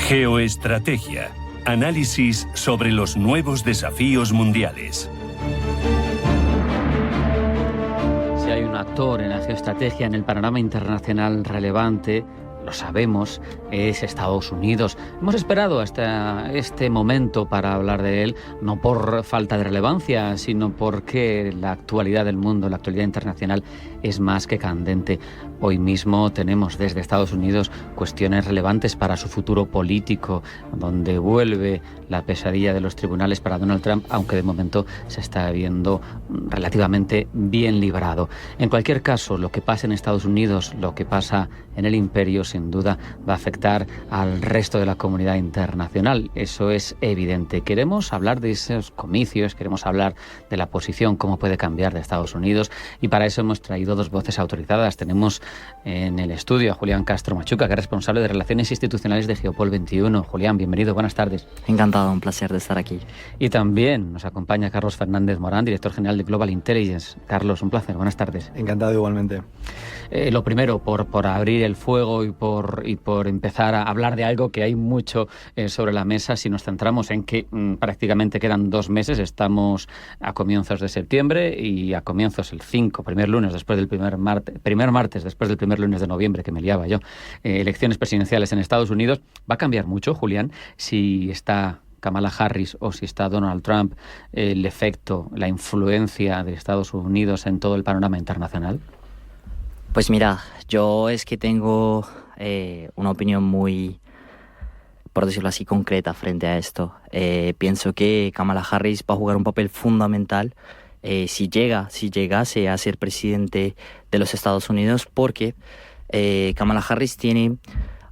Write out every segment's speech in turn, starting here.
Geoestrategia. Análisis sobre los nuevos desafíos mundiales. Si hay un actor en la geoestrategia, en el panorama internacional relevante, lo sabemos, es Estados Unidos. Hemos esperado hasta este momento para hablar de él, no por falta de relevancia, sino porque la actualidad del mundo, la actualidad internacional, es más que candente. Hoy mismo tenemos desde Estados Unidos cuestiones relevantes para su futuro político, donde vuelve la pesadilla de los tribunales para Donald Trump, aunque de momento se está viendo relativamente bien librado. En cualquier caso, lo que pasa en Estados Unidos, lo que pasa en el imperio, sin duda va a afectar al resto de la comunidad internacional. Eso es evidente. Queremos hablar de esos comicios, queremos hablar de la posición, cómo puede cambiar de Estados Unidos, y para eso hemos traído dos voces autorizadas. Tenemos en el estudio a Julián Castro Machuca, que es responsable de Relaciones Institucionales de Geopol 21. Julián, bienvenido, buenas tardes. Encantado, un placer de estar aquí. Y también nos acompaña Carlos Fernández Morán, director general de Global Intelligence. Carlos, un placer, buenas tardes. Encantado igualmente. Lo primero, por abrir el fuego y por empezar a hablar de algo que hay mucho sobre la mesa, si nos centramos en que prácticamente quedan 2 meses, estamos a comienzos de septiembre y a comienzos el 5, primer lunes después del primer martes después del primer lunes de noviembre, que me liaba yo, elecciones presidenciales en Estados Unidos. ¿Va a cambiar mucho, Julián, si está Kamala Harris o si está Donald Trump, el efecto, la influencia de Estados Unidos en todo el panorama internacional? Pues mira, yo es que tengo una opinión muy, por decirlo así, concreta frente a esto. Pienso que Kamala Harris va a jugar un papel fundamental si llegase a ser presidente de los Estados Unidos, porque Kamala Harris tiene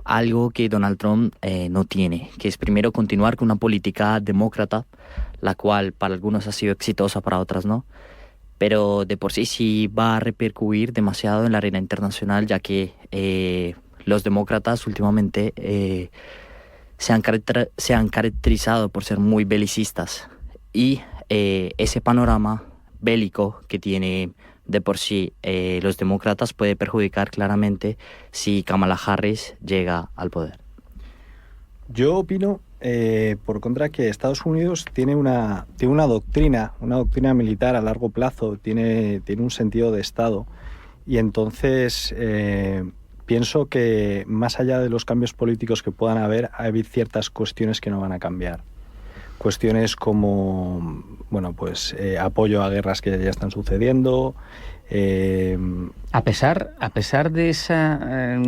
algo que Donald Trump no tiene, que es primero continuar con una política demócrata, la cual para algunos ha sido exitosa, para otras no. Pero de por sí va a repercutir demasiado en la arena internacional, ya que los demócratas últimamente se han caracterizado por ser muy belicistas, y ese panorama bélico que tiene de por sí los demócratas puede perjudicar claramente si Kamala Harris llega al poder. Yo opino, por contra, que Estados Unidos tiene una doctrina militar a largo plazo, tiene un sentido de Estado, y entonces pienso que más allá de los cambios políticos que puedan haber, hay ciertas cuestiones que no van a cambiar. Cuestiones como, apoyo a guerras que ya están sucediendo. A pesar de esa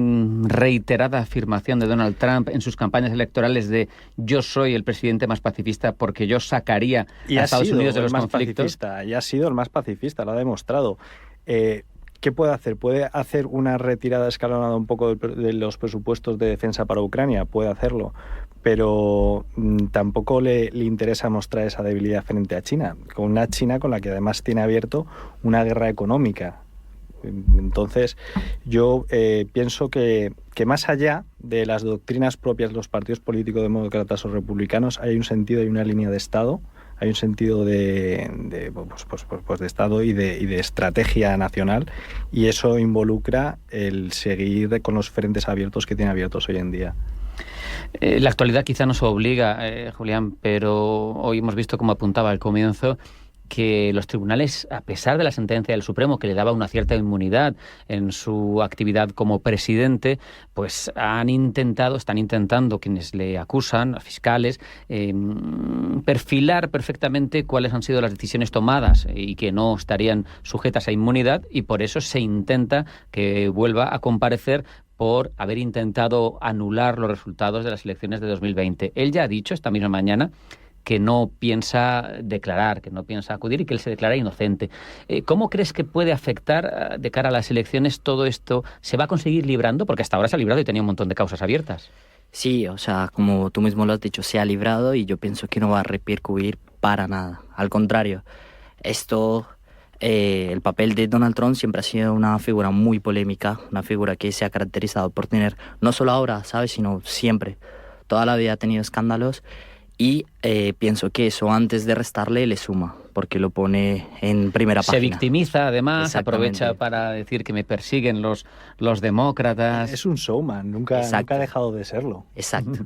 reiterada afirmación de Donald Trump en sus campañas electorales de yo soy el presidente más pacifista porque yo sacaría a Estados Unidos de los conflictos. Y ha sido el más pacifista, lo ha demostrado. ¿Qué puede hacer? ¿Puede hacer una retirada escalonada un poco de los presupuestos de defensa para Ucrania? Puede hacerlo, pero tampoco le interesa mostrar esa debilidad frente a China, con una China con la que además tiene abierto una guerra económica. Entonces, yo pienso que más allá de las doctrinas propias de los partidos políticos demócratas o republicanos, hay un sentido y una línea de Estado, hay un sentido de Estado y de estrategia nacional, y eso involucra el seguir con los frentes abiertos que tiene abiertos hoy en día. La actualidad quizá nos obliga, Julián, pero hoy hemos visto, como apuntaba al comienzo, que los tribunales, a pesar de la sentencia del Supremo que le daba una cierta inmunidad en su actividad como presidente, pues están intentando quienes le acusan, fiscales, perfilar perfectamente cuáles han sido las decisiones tomadas y que no estarían sujetas a inmunidad, y por eso se intenta que vuelva a comparecer por haber intentado anular los resultados de las elecciones de 2020. Él ya ha dicho esta misma mañana que no piensa declarar, que no piensa acudir y que él se declara inocente. ¿Cómo crees que puede afectar de cara a las elecciones todo esto? ¿Se va a conseguir librando? Porque hasta ahora se ha librado y tenía un montón de causas abiertas. Sí, o sea, como tú mismo lo has dicho, se ha librado, y yo pienso que no va a repercutir para nada. Al contrario, el papel de Donald Trump siempre ha sido una figura muy polémica, una figura que se ha caracterizado por tener, no solo ahora, ¿sabes?, sino siempre. Toda la vida ha tenido escándalos. Y pienso que eso, antes de restarle, le suma. porque lo pone en primera página. Se victimiza, además, aprovecha para decir que me persiguen los demócratas. Es un showman, nunca ha dejado de serlo. Exacto.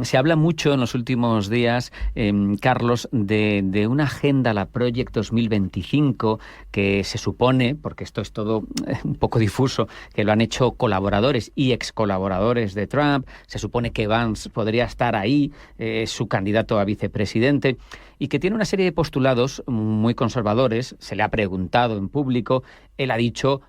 Se habla mucho en los últimos días, Carlos, de una agenda, la Project 2025, que se supone, porque esto es todo un poco difuso, que lo han hecho colaboradores y excolaboradores de Trump. Se supone que Vance podría estar ahí, su candidato a vicepresidente, y que tiene una serie de postulados muy conservadores. Se le ha preguntado en público, él ha dicho,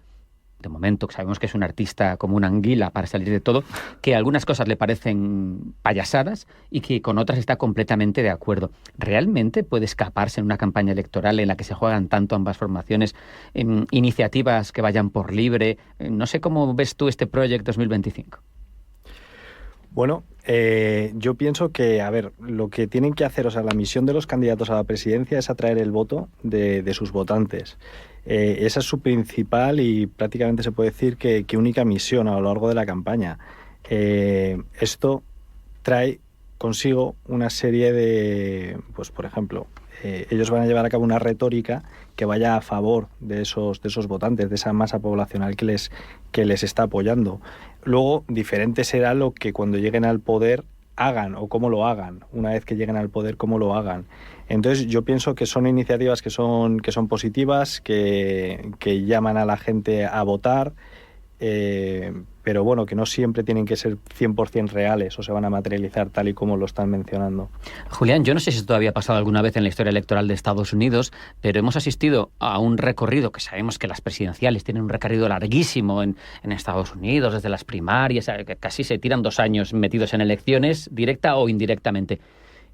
de momento, que sabemos que es un artista como una anguila para salir de todo, que algunas cosas le parecen payasadas y que con otras está completamente de acuerdo. ¿Realmente puede escaparse en una campaña electoral en la que se juegan tanto ambas formaciones iniciativas que vayan por libre? No sé cómo ves tú este Project 2025. Bueno, yo pienso que, a ver, lo que tienen que hacer, o sea, la misión de los candidatos a la presidencia es atraer el voto de sus votantes. Esa es su principal y prácticamente se puede decir que única misión a lo largo de la campaña. Esto trae consigo una serie de, pues por ejemplo, ellos van a llevar a cabo una retórica que vaya a favor de esos votantes, de esa masa poblacional que les está apoyando. Luego, diferente será lo que cuando lleguen al poder hagan o cómo lo hagan, una vez que lleguen al poder, cómo lo hagan. Entonces yo pienso que son iniciativas que son positivas, que llaman a la gente a votar, pero bueno, que no siempre tienen que ser 100% reales o se van a materializar tal y como lo están mencionando. Julián, yo no sé si esto había pasado alguna vez en la historia electoral de Estados Unidos, pero hemos asistido a un recorrido, que sabemos que las presidenciales tienen un recorrido larguísimo en Estados Unidos, desde las primarias, que casi se tiran 2 años metidos en elecciones, directa o indirectamente.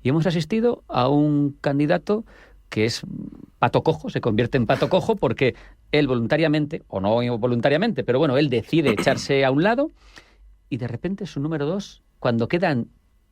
Y hemos asistido a un candidato que es pato cojo, se convierte en pato cojo porque él voluntariamente, o no voluntariamente, pero bueno, él decide echarse a un lado y de repente su número 2, cuando quedan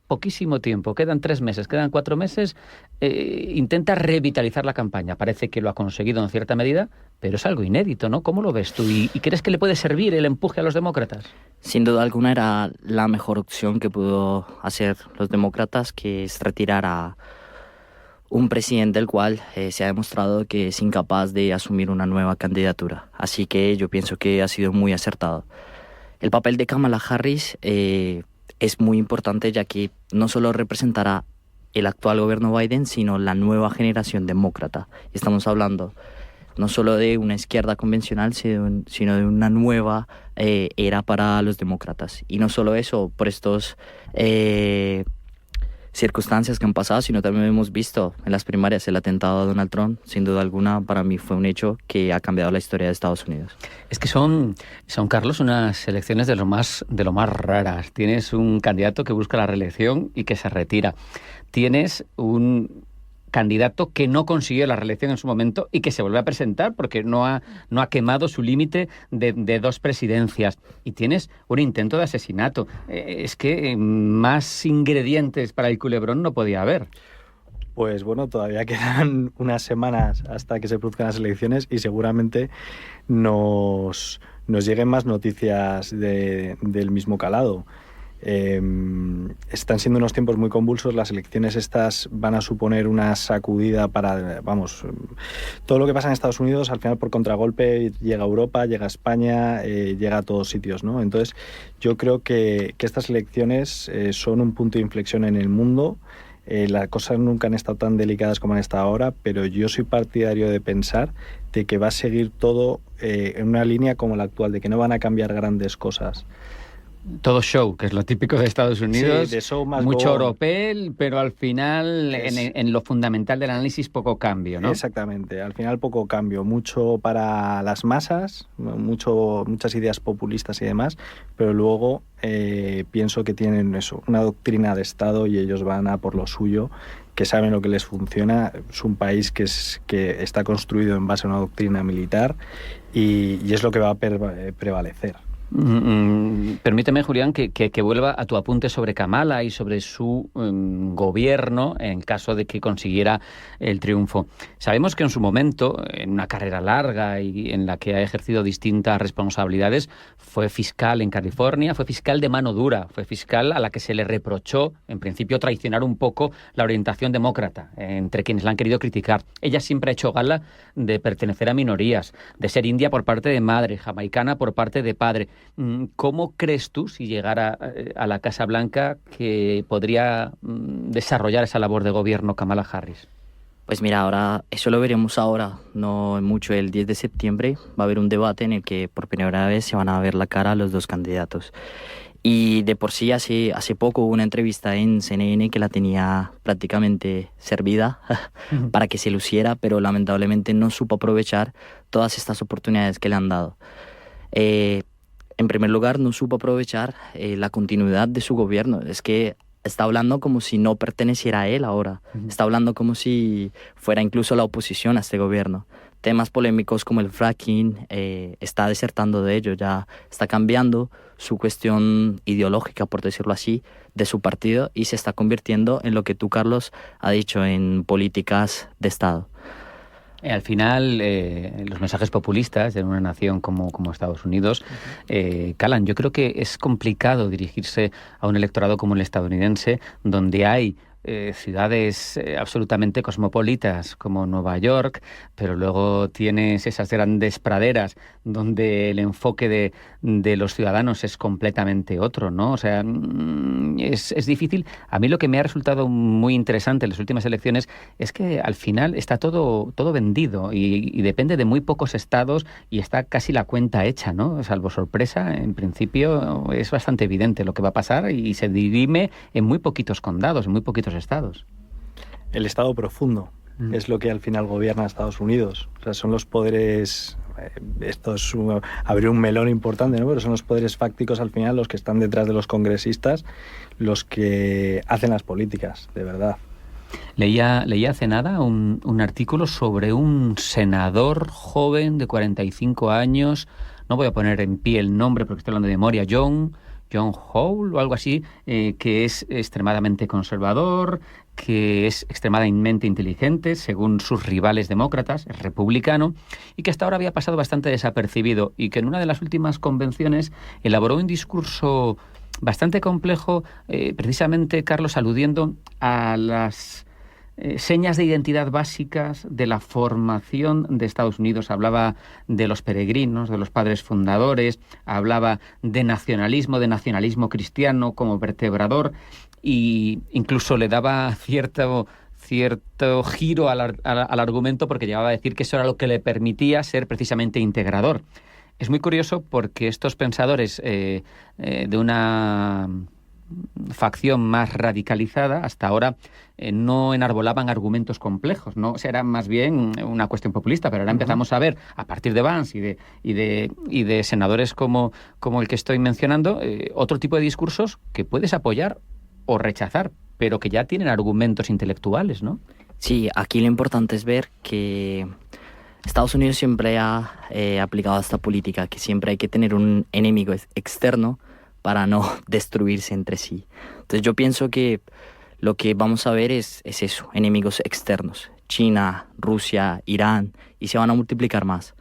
poquísimo tiempo, quedan 3 meses, quedan 4 meses, intenta revitalizar la campaña. Parece que lo ha conseguido en cierta medida, pero es algo inédito, ¿no? ¿Cómo lo ves tú? ¿Y crees que le puede servir el empuje a los demócratas? Sin duda alguna era la mejor opción que pudo hacer los demócratas, que es retirar a un presidente el cual se ha demostrado que es incapaz de asumir una nueva candidatura. Así que yo pienso que ha sido muy acertado. El papel de Kamala Harris es muy importante, ya que no solo representará el actual gobierno Biden, sino la nueva generación demócrata. Estamos hablando no solo de una izquierda convencional, sino de una nueva era para los demócratas. Y no solo eso, por estos circunstancias que han pasado, sino también hemos visto en las primarias el atentado a Donald Trump. Sin duda alguna, para mí fue un hecho que ha cambiado la historia de Estados Unidos. Es que son Carlos, unas elecciones de lo más raras. Tienes un candidato que busca la reelección y que se retira. Tienes un candidato que no consiguió la reelección en su momento y que se vuelve a presentar porque no ha quemado su límite de 2 presidencias. Y tienes un intento de asesinato. Es que más ingredientes para el culebrón no podía haber. Pues bueno, todavía quedan unas semanas hasta que se produzcan las elecciones y seguramente nos lleguen más noticias del mismo calado. Están siendo unos tiempos muy convulsos. Las elecciones estas van a suponer una sacudida para, todo lo que pasa en Estados Unidos al final por contragolpe llega a Europa, llega a España, llega a todos sitios, ¿no? Entonces yo creo que estas elecciones son un punto de inflexión en el mundo. Las cosas nunca han estado tan delicadas como han estado ahora, pero yo soy partidario de pensar de que va a seguir todo en una línea como la actual, de que no van a cambiar grandes cosas. Todo show, que es lo típico de Estados Unidos, sí, de show más mucho oropel, pero al final en lo fundamental del análisis poco cambio, ¿no? Exactamente, al final poco cambio, mucho para las masas, muchas ideas populistas y demás, pero luego pienso que tienen una doctrina de Estado y ellos van a por lo suyo, que saben lo que les funciona. Es un país que está construido en base a una doctrina militar y es lo que va a prevalecer. Permíteme, Julián, que vuelva a tu apunte sobre Kamala y sobre su gobierno en caso de que consiguiera el triunfo. Sabemos que en su momento, en una carrera larga y en la que ha ejercido distintas responsabilidades, fue fiscal en California, fue fiscal de mano dura, fue fiscal a la que se le reprochó, en principio, traicionar un poco la orientación demócrata entre quienes la han querido criticar. Ella siempre ha hecho gala de pertenecer a minorías, de ser india por parte de madre, jamaicana por parte de padre. ¿Cómo crees tú, si llegara a la Casa Blanca, que podría desarrollar esa labor de gobierno Kamala Harris? Pues mira, ahora eso lo veremos ahora, no mucho. El 10 de septiembre va a haber un debate en el que por primera vez se van a ver la cara a los dos candidatos. Y de por sí hace poco hubo una entrevista en CNN que la tenía prácticamente servida para que se luciera, pero lamentablemente no supo aprovechar todas estas oportunidades que le han dado. En primer lugar, no supo aprovechar la continuidad de su gobierno. Es que está hablando como si no perteneciera a él ahora. Está hablando como si fuera incluso la oposición a este gobierno. Temas polémicos como el fracking, está desertando de ello, ya está cambiando su cuestión ideológica, por decirlo así, de su partido, y se está convirtiendo en lo que tú, Carlos, has dicho, en políticas de Estado. Al final, los mensajes populistas de una nación como Estados Unidos calan. Yo creo que es complicado dirigirse a un electorado como el estadounidense, donde hay ciudades absolutamente cosmopolitas como Nueva York, pero luego tienes esas grandes praderas donde el enfoque de los ciudadanos es completamente otro, ¿no? O sea, es difícil. A mí lo que me ha resultado muy interesante en las últimas elecciones es que al final está todo vendido y depende de muy pocos estados y está casi la cuenta hecha, ¿no? Salvo sorpresa, en principio es bastante evidente lo que va a pasar y se dirime en muy poquitos condados, en muy poquitos estados. El estado profundo es lo que al final gobierna a Estados Unidos. O sea, son los poderes, esto es abrir un melón importante, ¿no? Pero son los poderes fácticos al final los que están detrás de los congresistas, los que hacen las políticas, de verdad. Leía hace nada un artículo sobre un senador joven de 45 años, no voy a poner en pie el nombre porque estoy hablando de memoria, John Hall o algo así, que es extremadamente conservador, que es extremadamente inteligente, según sus rivales demócratas, es republicano, y que hasta ahora había pasado bastante desapercibido, y que en una de las últimas convenciones elaboró un discurso bastante complejo, precisamente, Carlos, aludiendo a las señas de identidad básicas de la formación de Estados Unidos. Hablaba de los peregrinos, de los padres fundadores, hablaba de nacionalismo cristiano como vertebrador, y incluso le daba cierto giro al argumento, porque llegaba a decir que eso era lo que le permitía ser precisamente integrador. Es muy curioso porque estos pensadores de una facción más radicalizada hasta ahora no enarbolaban argumentos complejos, ¿no? O sea, era más bien una cuestión populista, pero ahora empezamos a ver, a partir de Vance y de senadores como el que estoy mencionando, otro tipo de discursos que puedes apoyar o rechazar, pero que ya tienen argumentos intelectuales, ¿no? Sí, aquí lo importante es ver que Estados Unidos siempre ha aplicado esta política, que siempre hay que tener un enemigo externo para no destruirse entre sí. Entonces yo pienso que lo que vamos a ver es eso, enemigos externos. China, Rusia, Irán, y se van a multiplicar más,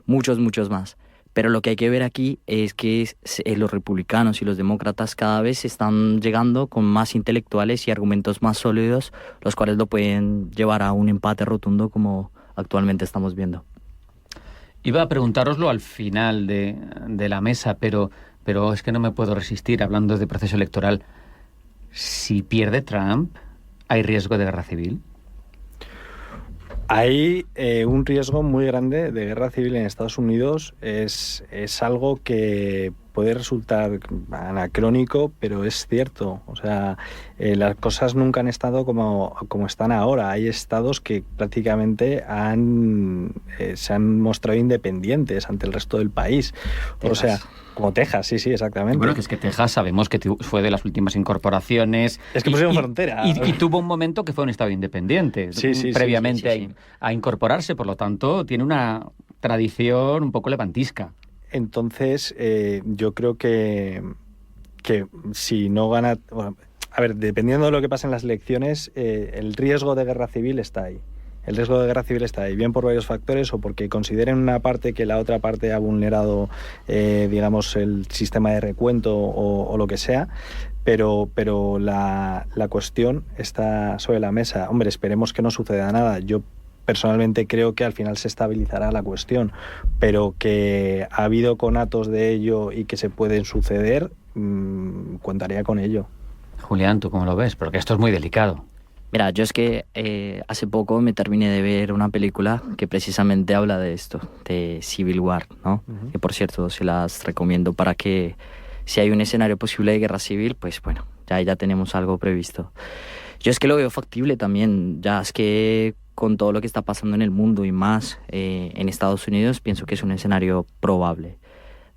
muchos más. Pero lo que hay que ver aquí es que los republicanos y los demócratas cada vez están llegando con más intelectuales y argumentos más sólidos, los cuales lo pueden llevar a un empate rotundo como actualmente estamos viendo. Iba a preguntároslo al final de la mesa, pero es que no me puedo resistir hablando de proceso electoral. Si pierde Trump, ¿hay riesgo de guerra civil? Hay un riesgo muy grande de guerra civil en Estados Unidos. Es algo que puede resultar anacrónico, pero es cierto. O sea, las cosas nunca han estado como están ahora. Hay estados que prácticamente se han mostrado independientes ante el resto del país. Texas. O sea, como Texas, sí, exactamente. Bueno, que es que Texas sabemos que fue de las últimas incorporaciones. Es que pusieron frontera. Y tuvo un momento que fue un estado independiente, previamente a incorporarse, por lo tanto, tiene una tradición un poco levantisca. Entonces, yo creo que si no gana... Bueno, a ver, dependiendo de lo que pase en las elecciones, el riesgo de guerra civil está ahí. El riesgo de guerra civil está ahí, bien por varios factores o porque consideren una parte que la otra parte ha vulnerado, digamos, el sistema de recuento o lo que sea, pero la cuestión está sobre la mesa. Hombre, esperemos que no suceda nada. Yo personalmente creo que al final se estabilizará la cuestión, pero que ha habido conatos de ello y que se pueden suceder, contaría con ello. Julián, ¿tú cómo lo ves? Porque esto es muy delicado. Mira, yo es que hace poco me terminé de ver una película que precisamente habla de esto, de Civil War, ¿no? Uh-huh. Que por cierto se las recomiendo para que si hay un escenario posible de guerra civil, pues bueno, ya tenemos algo previsto. Yo es que lo veo factible también, ya es que con todo lo que está pasando en el mundo y más en Estados Unidos, pienso que es un escenario probable.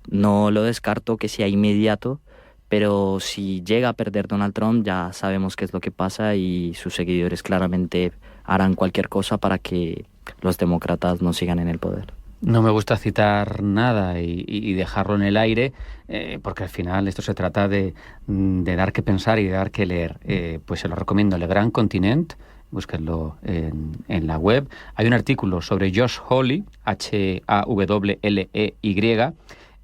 No lo descarto que sea inmediato, pero si llega a perder Donald Trump, ya sabemos qué es lo que pasa y sus seguidores claramente harán cualquier cosa para que los demócratas no sigan en el poder. No me gusta citar nada y dejarlo en el aire, porque al final esto se trata de dar que pensar y de dar que leer. Pues se lo recomiendo, Le Grand Continent, búsquenlo en la web. Hay un artículo sobre Josh Hawley, Hawley,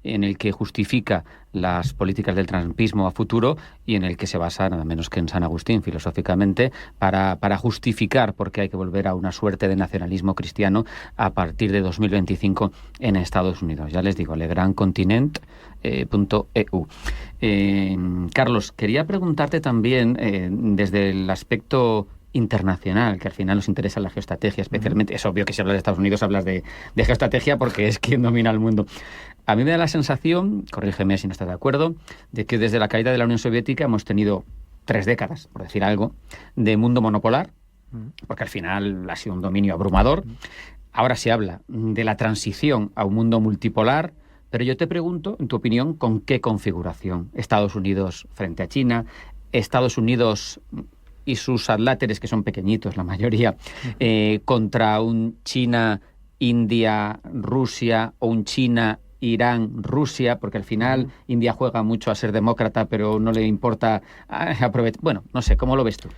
en el que justifica las políticas del trumpismo a futuro y en el que se basa nada menos que en San Agustín, filosóficamente, para justificar por qué hay que volver a una suerte de nacionalismo cristiano a partir de 2025 en Estados Unidos. Ya les digo, legrandcontinent.eu. Carlos, quería preguntarte también, desde el aspecto internacional, que al final nos interesa la geoestrategia especialmente. Es obvio que si hablas de Estados Unidos hablas de geoestrategia porque es quien domina el mundo. A mí me da la sensación, corrígeme si no estás de acuerdo, de que desde la caída de la Unión Soviética hemos tenido 3 décadas, por decir algo, de mundo monopolar, porque al final ha sido un dominio abrumador. Ahora se habla de la transición a un mundo multipolar, pero yo te pregunto, en tu opinión, ¿con qué configuración? Estados Unidos frente a China, Estados Unidos y sus adláteres, que son pequeñitos la mayoría, contra un China, India, Rusia, o un China, Irán, Rusia, porque al final India juega mucho a ser demócrata, pero no le importa aprovechar. Bueno, no sé, ¿cómo lo ves tú?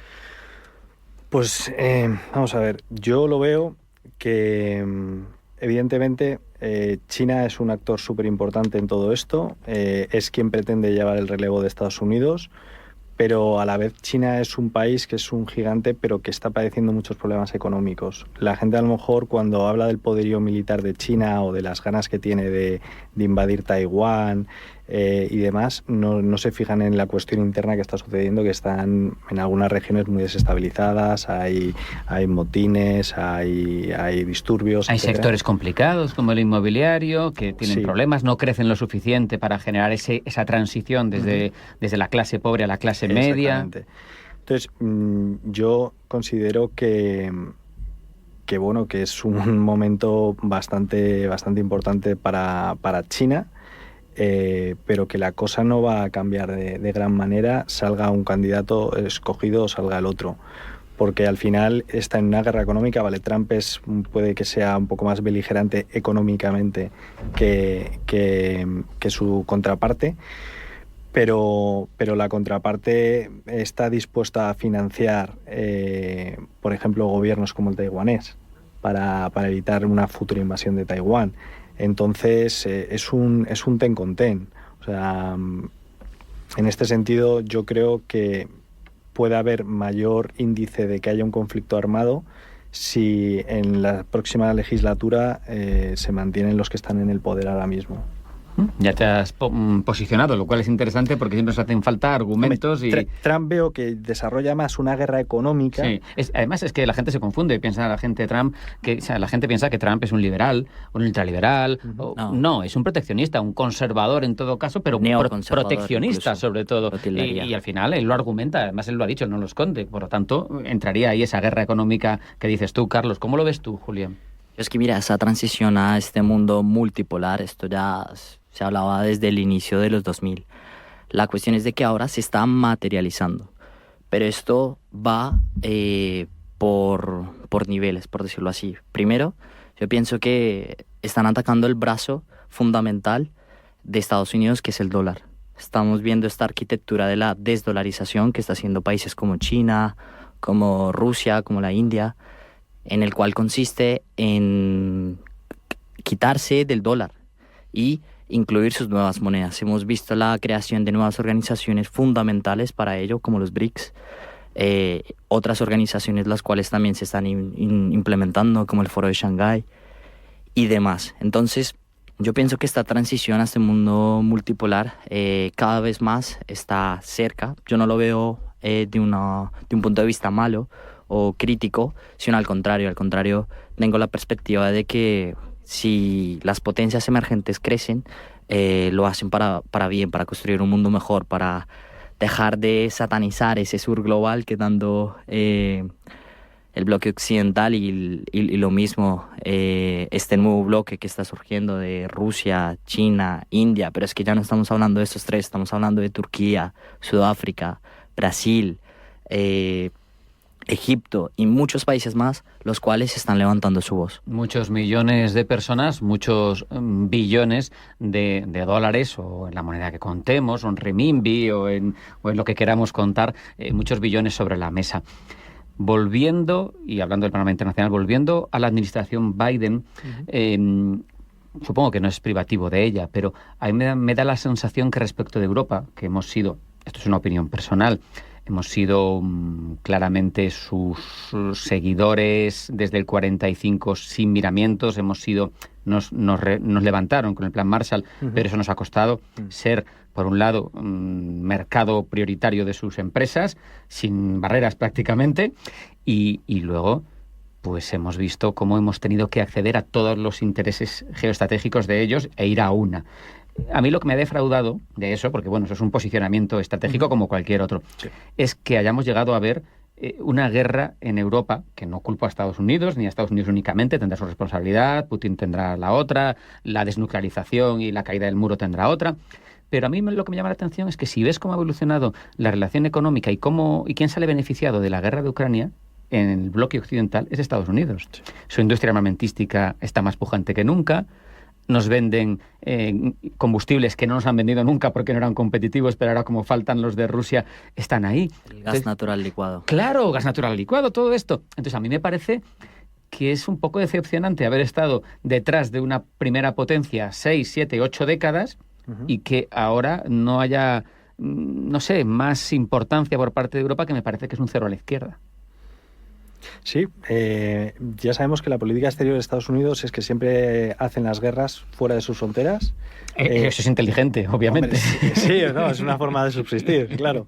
Pues vamos a ver, yo lo veo que evidentemente China es un actor súper importante en todo esto, es quien pretende llevar el relevo de Estados Unidos, pero a la vez China es un país que es un gigante, pero que está padeciendo muchos problemas económicos. La gente a lo mejor cuando habla del poderío militar de China o de las ganas que tiene de invadir Taiwán y demás, no se fijan en la cuestión interna que está sucediendo, que están en algunas regiones muy desestabilizadas, hay motines, hay disturbios. Hay etcétera. sectores complicados como el inmobiliario que tienen problemas, no crecen lo suficiente para generar esa transición desde la clase pobre a la clase media. Entonces, yo considero que bueno, que es un momento bastante importante para China, pero que la cosa no va a cambiar de gran manera, salga un candidato escogido o salga el otro. Porque al final está en una guerra económica, vale, Trump puede que sea un poco más beligerante económicamente que su contraparte, pero la contraparte está dispuesta a financiar, por ejemplo, gobiernos como el taiwanés para evitar una futura invasión de Taiwán. Entonces es un ten con ten. O sea, en este sentido yo creo que puede haber mayor índice de que haya un conflicto armado si en la próxima legislatura se mantienen los que están en el poder ahora mismo. Ya te has posicionado, lo cual es interesante porque siempre nos hacen falta argumentos. Trump veo que desarrolla más una guerra económica. Sí. Además es que la gente se confunde, piensa la gente la gente piensa que Trump es un liberal, un ultraliberal. No, es un proteccionista, un conservador en todo caso, pero proteccionista incluso, sobre todo. Y al final él lo argumenta, además él lo ha dicho, no lo esconde. Por lo tanto, entraría ahí esa guerra económica que dices tú, Carlos. ¿Cómo lo ves tú, Julián? Es que mira, esa transición a este mundo multipolar, esto ya se hablaba desde el inicio de los 2000. La cuestión es de que ahora se está materializando, pero esto va por niveles, por decirlo así. Primero, yo pienso que están atacando el brazo fundamental de Estados Unidos, que es el dólar. Estamos viendo esta arquitectura de la desdolarización que está haciendo países como China, como Rusia, como la India, en el cual consiste en quitarse del dólar y incluir sus nuevas monedas. Hemos visto la creación de nuevas organizaciones fundamentales para ello, como los BRICS, otras organizaciones las cuales también se están implementando, como el Foro de Shanghái y demás. Entonces, yo pienso que esta transición a este mundo multipolar cada vez más está cerca. Yo no lo veo de un punto de vista malo o crítico, sino al contrario. Tengo la perspectiva de que si las potencias emergentes crecen, lo hacen para bien, para construir un mundo mejor, para dejar de satanizar ese sur global que dando el bloque occidental y lo mismo este nuevo bloque que está surgiendo de Rusia, China, India, pero es que ya no estamos hablando de estos tres, estamos hablando de Turquía, Sudáfrica, Brasil, Egipto y muchos países más, los cuales están levantando su voz. Muchos millones de personas, muchos billones de dólares, o en la moneda que contemos, o en renminbi, o en lo que queramos contar, muchos billones sobre la mesa. Volviendo, y hablando del panorama internacional, volviendo a la administración Biden, supongo que no es privativo de ella, pero a mí me da la sensación que respecto de Europa, que hemos sido, esto es una opinión personal, hemos sido claramente sus seguidores desde el 45 sin miramientos, nos levantaron con el plan Marshall, pero eso nos ha costado ser, por un lado, mercado prioritario de sus empresas, sin barreras prácticamente, y luego pues hemos visto cómo hemos tenido que acceder a todos los intereses geoestratégicos de ellos e ir a una. A mí lo que me ha defraudado de eso, porque bueno, eso es un posicionamiento estratégico como cualquier otro, sí, es que hayamos llegado a ver una guerra en Europa, que no culpo a Estados Unidos, ni a Estados Unidos únicamente, tendrá su responsabilidad, Putin tendrá la otra, la desnuclearización y la caída del muro tendrá otra, pero a mí lo que me llama la atención es que si ves cómo ha evolucionado la relación económica y quién sale beneficiado de la guerra de Ucrania en el bloque occidental, es Estados Unidos. Sí. Su industria armamentística está más pujante que nunca. Nos venden combustibles que no nos han vendido nunca porque no eran competitivos, pero ahora como faltan los de Rusia, están ahí. El gas natural licuado. Claro, gas natural licuado, todo esto. Entonces a mí me parece que es un poco decepcionante haber estado detrás de una primera potencia 6, 7, 8 décadas y que ahora no haya, no sé, más importancia por parte de Europa, que me parece que es un cero a la izquierda. Sí, ya sabemos que la política exterior de Estados Unidos es que siempre hacen las guerras fuera de sus fronteras. Eso es inteligente, obviamente. Hombre, sí, no, es una forma de subsistir, claro.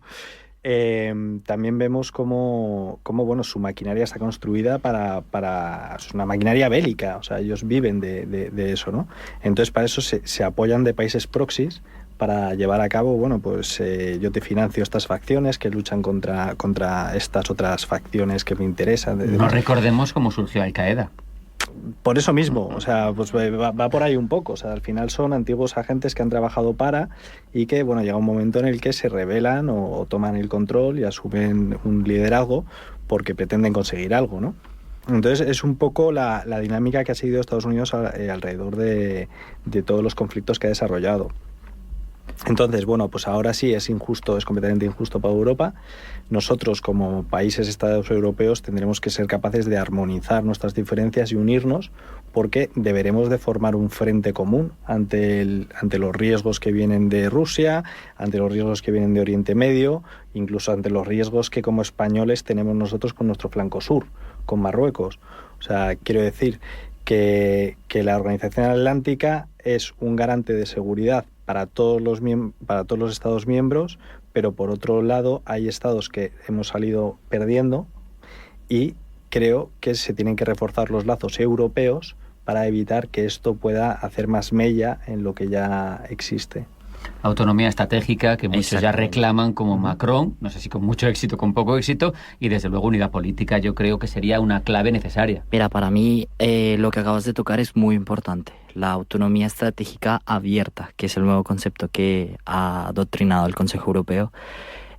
También vemos cómo bueno, su maquinaria está construida para es una maquinaria bélica, o sea, ellos viven de eso, ¿no? Entonces, para eso se apoyan de países proxies para llevar a cabo, bueno, pues yo te financio estas facciones que luchan contra estas otras facciones que me interesan. No recordemos cómo surgió Al-Qaeda. Por eso mismo, o sea, pues va por ahí un poco, o sea, al final son antiguos agentes que han trabajado y que, bueno, llega un momento en el que se rebelan o toman el control y asumen un liderazgo porque pretenden conseguir algo, ¿no? Entonces es un poco la dinámica que ha seguido Estados Unidos alrededor de todos los conflictos que ha desarrollado. Entonces, bueno, pues ahora sí es injusto, es completamente injusto para Europa. Nosotros, como países estados europeos, tendremos que ser capaces de armonizar nuestras diferencias y unirnos, porque deberemos de formar un frente común ante los riesgos que vienen de Rusia, ante los riesgos que vienen de Oriente Medio, incluso ante los riesgos que como españoles tenemos nosotros con nuestro flanco sur, con Marruecos. O sea, quiero decir que la Organización Atlántica es un garante de seguridad para todos los Estados miembros, pero por otro lado hay estados que hemos salido perdiendo y creo que se tienen que reforzar los lazos europeos para evitar que esto pueda hacer más mella en lo que ya existe. Autonomía estratégica que muchos ya reclaman, como Macron, no sé si con mucho éxito, con poco éxito, y desde luego unidad política yo creo que sería una clave necesaria. Mira, para mí lo que acabas de tocar es muy importante. La autonomía estratégica abierta, que es el nuevo concepto que ha adoctrinado el Consejo Europeo.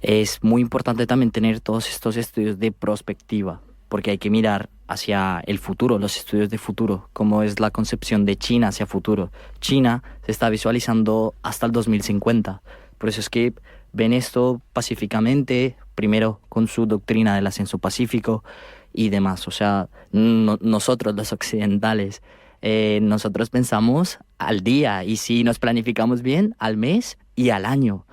Es muy importante también tener todos estos estudios de prospectiva, porque hay que mirar hacia el futuro, los estudios de futuro, cómo es la concepción de China hacia futuro. China se está visualizando hasta el 2050. Por eso es que ven esto pacíficamente, primero con su doctrina del ascenso pacífico y demás. O sea, nosotros los occidentales, nosotros pensamos al día y si nos planificamos bien, al mes y al año.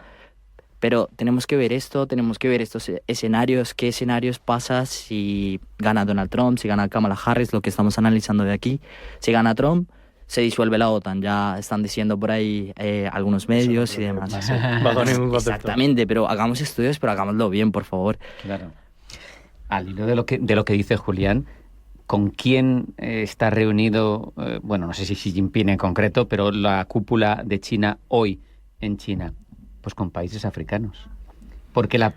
Pero tenemos que ver esto, tenemos que ver estos escenarios, qué escenarios pasa si gana Donald Trump, si gana Kamala Harris, lo que estamos analizando de aquí. Si gana Trump, se disuelve la OTAN, ya están diciendo por ahí algunos medios y demás. Bajo ningún concepto. Exactamente, pero hagamos estudios, pero hagámoslo bien, por favor. Claro. Al hilo de lo que dice Julián, ¿con quién está reunido, bueno, no sé si Xi Jinping en concreto, pero la cúpula de China hoy en China? Pues con países africanos. Porque la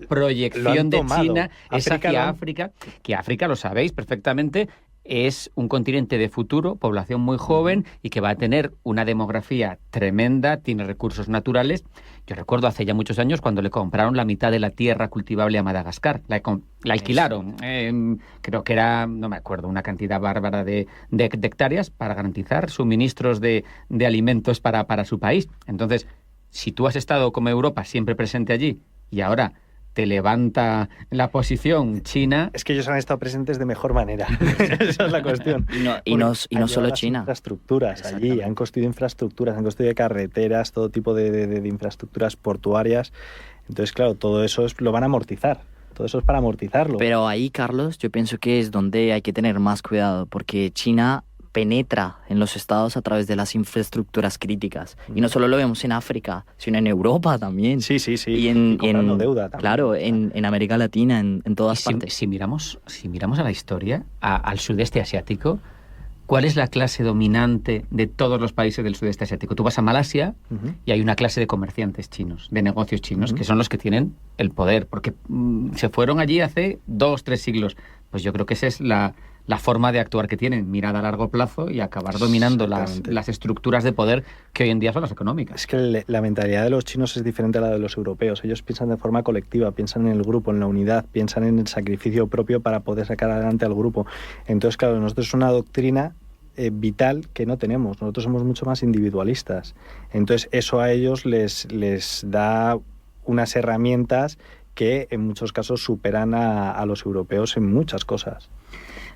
proyección de China es hacia África, que África, lo sabéis perfectamente, es un continente de futuro, población muy joven y que va a tener una demografía tremenda, tiene recursos naturales. Yo recuerdo hace ya muchos años cuando le compraron la mitad de la tierra cultivable a Madagascar. La alquilaron, creo que era, no me acuerdo, una cantidad bárbara de hectáreas para garantizar suministros de alimentos para su país. Entonces, si tú has estado como Europa siempre presente allí y ahora te levanta la posición China... Es que ellos han estado presentes de mejor manera. Esa es la cuestión. Y no solo China. Infraestructuras allí, han construido infraestructuras, han construido carreteras, todo tipo de infraestructuras portuarias. Entonces, claro, todo eso lo van a amortizar. Todo eso es para amortizarlo. Pero ahí, Carlos, yo pienso que es donde hay que tener más cuidado, porque China penetra en los estados a través de las infraestructuras críticas. Y no solo lo vemos en África, sino en Europa también. Sí. Y en deuda también. Claro, en América Latina, en todas partes. Si miramos a la historia, al sudeste asiático, ¿cuál es la clase dominante de todos los países del sudeste asiático? Tú vas a Malasia y hay una clase de comerciantes chinos, de negocios chinos, que son los que tienen el poder, porque se fueron allí hace 2-3 siglos. Pues yo creo que esa es la forma de actuar que tienen, mirada a largo plazo y acabar dominando las estructuras de poder que hoy en día son las económicas. Es que la mentalidad de los chinos es diferente a la de los europeos. Ellos piensan de forma colectiva, piensan en el grupo, en la unidad, piensan en el sacrificio propio para poder sacar adelante al grupo. Entonces, claro, nosotros es una doctrina vital que no tenemos. Nosotros somos mucho más individualistas. Entonces, eso a ellos les da unas herramientas que en muchos casos superan a los europeos en muchas cosas.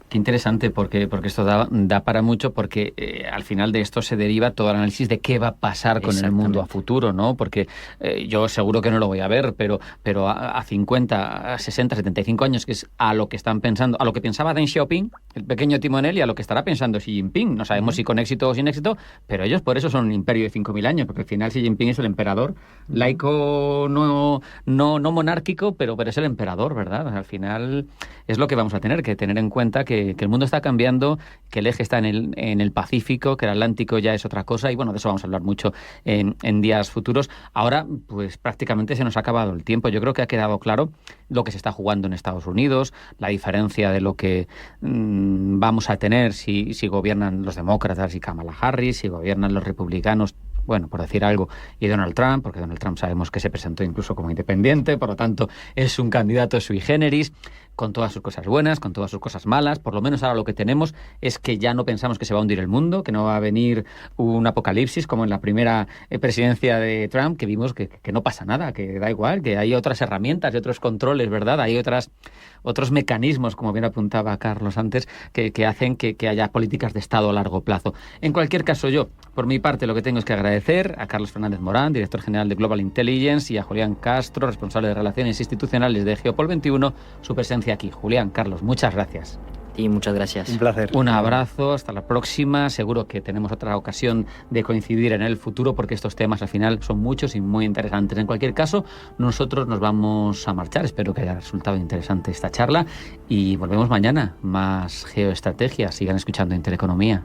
Qué interesante, porque esto da para mucho, porque al final de esto se deriva todo el análisis de qué va a pasar con el mundo a futuro, ¿no? Porque yo seguro que no lo voy a ver, pero a 50, a 60, 75 años, que es a lo que están pensando, a lo que pensaba Deng Xiaoping, el pequeño timonel, y a lo que estará pensando Xi Jinping. No sabemos si con éxito o sin éxito, pero ellos por eso son un imperio de 5.000 años, porque al final Xi Jinping es el emperador, laico, no monárquico, pero es el emperador, ¿verdad? Al final es lo que vamos a tener que tener en cuenta, que el mundo está cambiando, que el eje está en el Pacífico, que el Atlántico ya es otra cosa, y bueno, de eso vamos a hablar mucho en días futuros. Ahora, pues prácticamente se nos ha acabado el tiempo. Yo creo que ha quedado claro lo que se está jugando en Estados Unidos, la diferencia de lo que vamos a tener si gobiernan los demócratas y Kamala Harris, si gobiernan los republicanos, bueno, por decir algo, y Donald Trump, porque Donald Trump sabemos que se presentó incluso como independiente, por lo tanto es un candidato sui generis, con todas sus cosas buenas, con todas sus cosas malas. Por lo menos ahora lo que tenemos es que ya no pensamos que se va a hundir el mundo, que no va a venir un apocalipsis como en la primera presidencia de Trump, que vimos que no pasa nada, que da igual, que hay otras herramientas y otros controles, ¿verdad? Hay otros mecanismos, como bien apuntaba Carlos antes, que hacen que haya políticas de Estado a largo plazo. En cualquier caso, yo, por mi parte, lo que tengo es que agradecer a Carlos Fernández Morán, director general de Global Intelligence, y a Julián Castro, responsable de Relaciones Institucionales de Geopol 21, su presencia aquí. Julián, Carlos, muchas gracias. Y muchas gracias. Un placer. Un abrazo, hasta la próxima. Seguro que tenemos otra ocasión de coincidir en el futuro, porque estos temas al final son muchos y muy interesantes. En cualquier caso, nosotros nos vamos a marchar. Espero que haya resultado interesante esta charla y volvemos mañana. Más geoestrategia. Sigan escuchando Intereconomía.